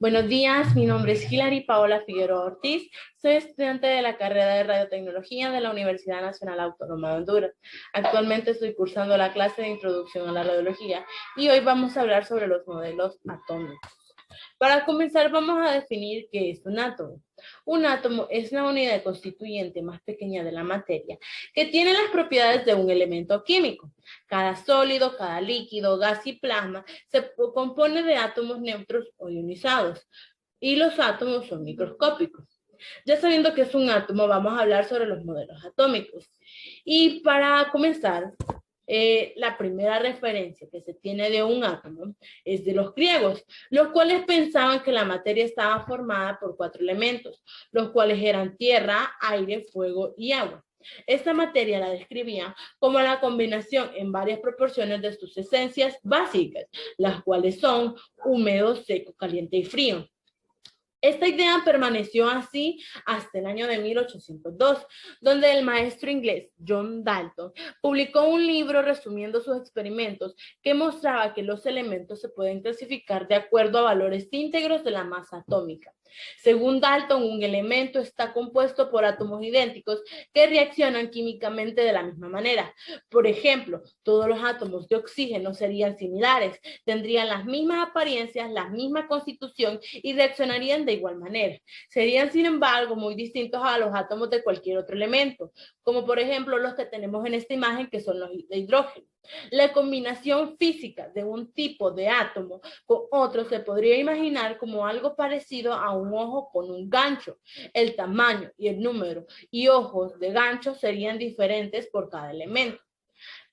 Buenos días, mi nombre es Hilary Paola Figueroa Ortiz, soy estudiante de la carrera de Radiotecnología de la Universidad Nacional Autónoma de Honduras. Actualmente estoy cursando la clase de Introducción a la Radiología y hoy vamos a hablar sobre los modelos atómicos. Para comenzar, vamos a definir qué es un átomo. Un átomo es la unidad constituyente más pequeña de la materia que tiene las propiedades de un elemento químico. Cada sólido, cada líquido, gas y plasma se compone de átomos neutros o ionizados y los átomos son microscópicos. Ya sabiendo qué es un átomo, vamos a hablar sobre los modelos atómicos. Y para comenzar, la primera referencia que se tiene de un átomo es de los griegos, los cuales pensaban que la materia estaba formada por 4 elementos, los cuales eran tierra, aire, fuego y agua. Esta materia la describían como la combinación en varias proporciones de sus esencias básicas, las cuales son húmedo, seco, caliente y frío. Esta idea permaneció así hasta el año de 1802, donde el maestro inglés John Dalton publicó un libro resumiendo sus experimentos que mostraba que los elementos se pueden clasificar de acuerdo a valores íntegros de la masa atómica. Según Dalton, un elemento está compuesto por átomos idénticos que reaccionan químicamente de la misma manera. Por ejemplo, todos los átomos de oxígeno serían similares, tendrían las mismas apariencias, la misma constitución y reaccionarían de igual manera. Serían, sin embargo, muy distintos a los átomos de cualquier otro elemento, como por ejemplo los que tenemos en esta imagen, que son los de hidrógeno. La combinación física de un tipo de átomo con otro se podría imaginar como algo parecido a un ojo con un gancho. El tamaño y el número y ojos de gancho serían diferentes por cada elemento.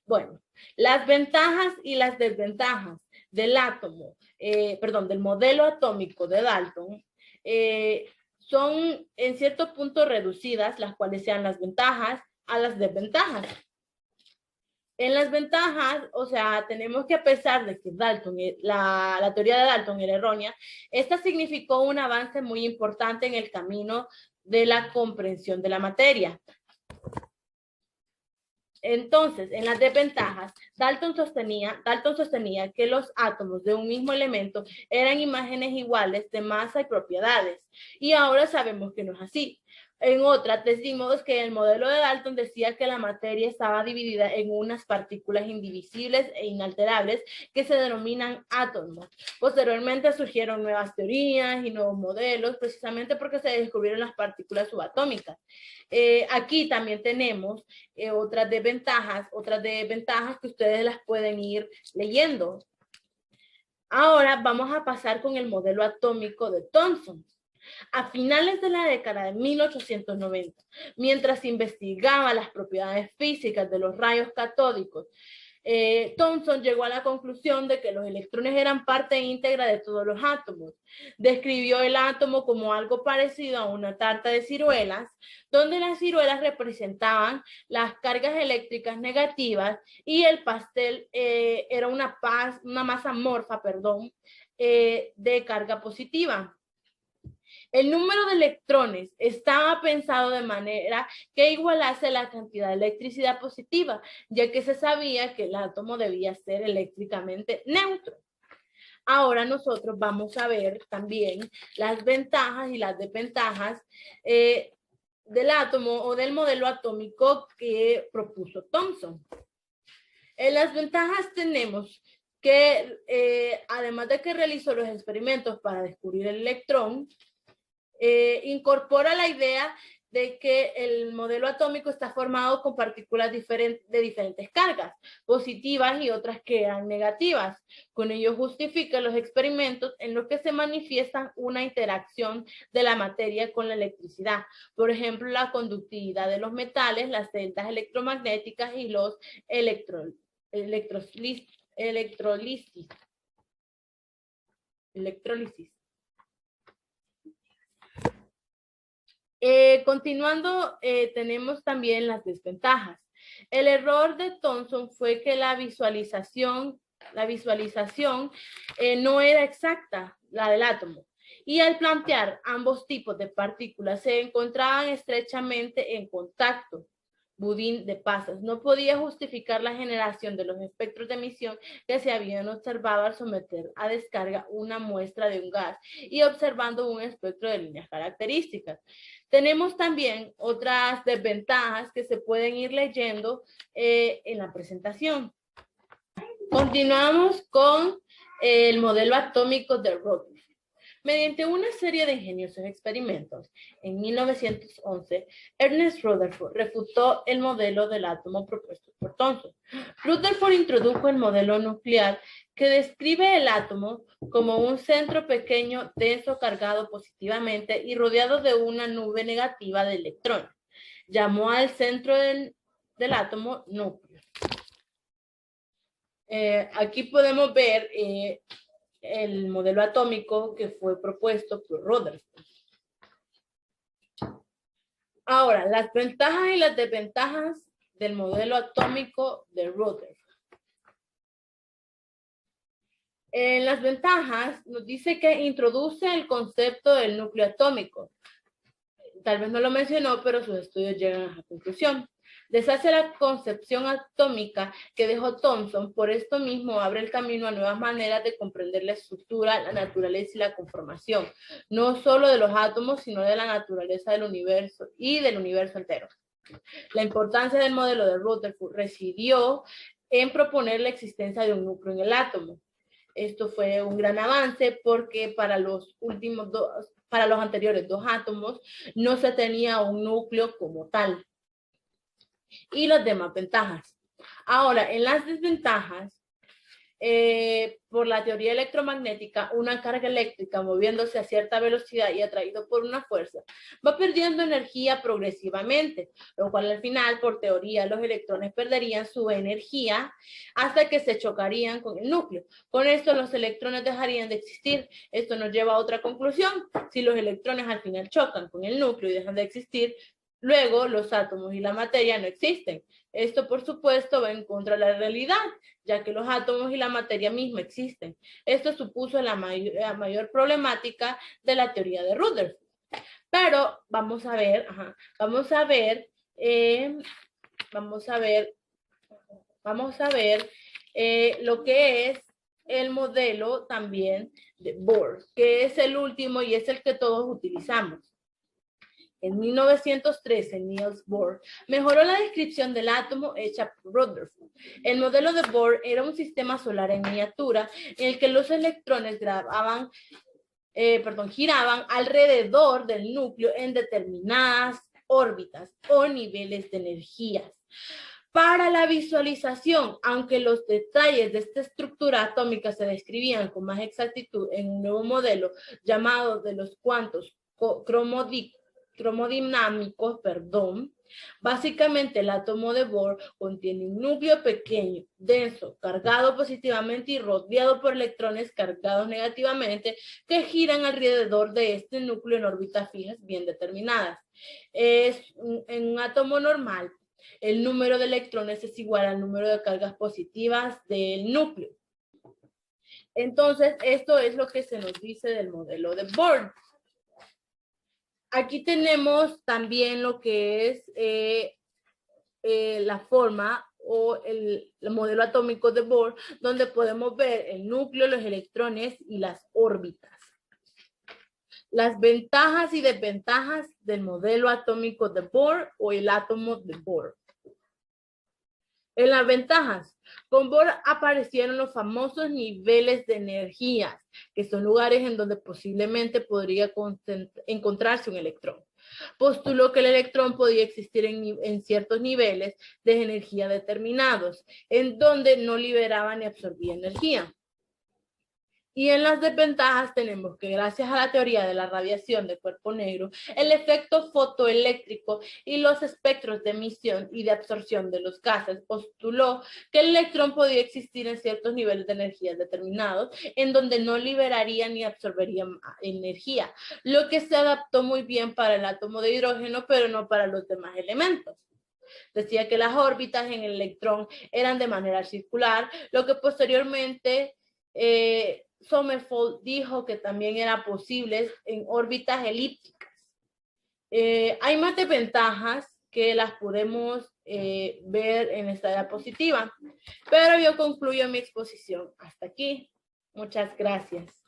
Bueno, las ventajas y las desventajas del átomo, del modelo atómico de Dalton, son en cierto punto reducidas, las cuales sean las ventajas a las desventajas. En las ventajas, o sea, tenemos que, a pesar de que Dalton, la teoría de Dalton era errónea, esta significó un avance muy importante en el camino de la comprensión de la materia. Entonces, en las desventajas, Dalton sostenía que los átomos de un mismo elemento eran imágenes iguales de masa y propiedades, y ahora sabemos que no es así. En otra, decimos que el modelo de Dalton decía que la materia estaba dividida en unas partículas indivisibles e inalterables que se denominan átomos. Posteriormente surgieron nuevas teorías y nuevos modelos, precisamente porque se descubrieron las partículas subatómicas. Aquí también tenemos otras desventajas que ustedes las pueden ir leyendo. Ahora vamos a pasar con el modelo atómico de Thomson. A finales de la década de 1890, mientras investigaba las propiedades físicas de los rayos catódicos, Thomson llegó a la conclusión de que los electrones eran parte íntegra de todos los átomos. Describió el átomo como algo parecido a una tarta de ciruelas, donde las ciruelas representaban las cargas eléctricas negativas y el pastel era una masa amorfa, de carga positiva. El número de electrones estaba pensado de manera que igualase la cantidad de electricidad positiva, ya que se sabía que el átomo debía ser eléctricamente neutro. Ahora nosotros vamos a ver también las ventajas y las desventajas del átomo o del modelo atómico que propuso Thomson. En las ventajas tenemos que, además de que realizó los experimentos para descubrir el electrón, incorpora la idea de que el modelo atómico está formado con partículas de diferentes cargas, positivas y otras que eran negativas. Con ello justifica los experimentos en los que se manifiesta una interacción de la materia con la electricidad. Por ejemplo, la conductividad de los metales, las celdas electromagnéticas y los electrolisis. Continuando, tenemos también las desventajas. El error de Thomson fue que la visualización no era exacta, la del átomo. Y al plantear ambos tipos de partículas se encontraban estrechamente en contacto. budín de pasas. No podía justificar la generación de los espectros de emisión que se habían observado al someter a descarga una muestra de un gas y observando un espectro de líneas características. Tenemos también otras desventajas que se pueden ir leyendo en la presentación. Continuamos con el modelo atómico de Rutherford. Mediante una serie de ingeniosos experimentos, en 1911, Ernest Rutherford refutó el modelo del átomo propuesto por Thomson. Rutherford introdujo el modelo nuclear que describe el átomo como un centro pequeño, denso, cargado positivamente y rodeado de una nube negativa de electrones. Llamó al centro del átomo núcleo. Aquí podemos ver el modelo atómico que fue propuesto por Rutherford. Ahora, las ventajas y las desventajas del modelo atómico de Rutherford. En las ventajas nos dice que introduce el concepto del núcleo atómico. Tal vez no lo mencionó, pero sus estudios llegan a esa conclusión. Deshace la concepción atómica que dejó Thomson, por esto mismo abre el camino a nuevas maneras de comprender la estructura, la naturaleza y la conformación, no solo de los átomos, sino de la naturaleza del universo y del universo entero. La importancia del modelo de Rutherford residió en proponer la existencia de un núcleo en el átomo. Esto fue un gran avance porque para los anteriores dos átomos no se tenía un núcleo como tal. Y las demás ventajas. Ahora, en las desventajas, por la teoría electromagnética, una carga eléctrica moviéndose a cierta velocidad y atraído por una fuerza, va perdiendo energía progresivamente, lo cual al final, por teoría, los electrones perderían su energía hasta que se chocarían con el núcleo. Con esto, los electrones dejarían de existir. Esto nos lleva a otra conclusión. Si los electrones al final chocan con el núcleo y dejan de existir, luego los átomos y la materia no existen. Esto, por supuesto, va en contra de la realidad, ya que los átomos y la materia misma existen. Esto supuso la mayor problemática de la teoría de Rutherford. Pero vamos a ver lo que es el modelo también de Bohr, que es el último y es el que todos utilizamos. En 1913, Niels Bohr mejoró la descripción del átomo hecha por Rutherford. El modelo de Bohr era un sistema solar en miniatura en el que los electrones giraban alrededor del núcleo en determinadas órbitas o niveles de energías. Para la visualización, aunque los detalles de esta estructura atómica se describían con más exactitud en un nuevo modelo llamado de los cuantos cromodinámicos, básicamente el átomo de Bohr contiene un núcleo pequeño, denso, cargado positivamente y rodeado por electrones cargados negativamente que giran alrededor de este núcleo en órbitas fijas bien determinadas. En un átomo normal, el número de electrones es igual al número de cargas positivas del núcleo. Entonces, esto es lo que se nos dice del modelo de Bohr. Aquí tenemos también lo que es la forma o el modelo atómico de Bohr, donde podemos ver el núcleo, los electrones y las órbitas. Las ventajas y desventajas del modelo atómico de Bohr o el átomo de Bohr. En las ventajas, con Bohr aparecieron los famosos niveles de energías, que son lugares en donde posiblemente podría encontrarse un electrón. Postuló que el electrón podía existir en ciertos niveles de energía determinados, en donde no liberaba ni absorbía energía. Y en las desventajas tenemos que gracias a la teoría de la radiación de cuerpo negro, el efecto fotoeléctrico y los espectros de emisión y de absorción de los gases, postuló que el electrón podía existir en ciertos niveles de energía determinados, en donde no liberaría ni absorbería energía, lo que se adaptó muy bien para el átomo de hidrógeno, pero no para los demás elementos. Decía que las órbitas en el electrón eran de manera circular, lo que posteriormente Sommerfeld dijo que también era posible en órbitas elípticas. Hay más desventajas que las podemos ver en esta diapositiva. Pero yo concluyo mi exposición hasta aquí. Muchas gracias.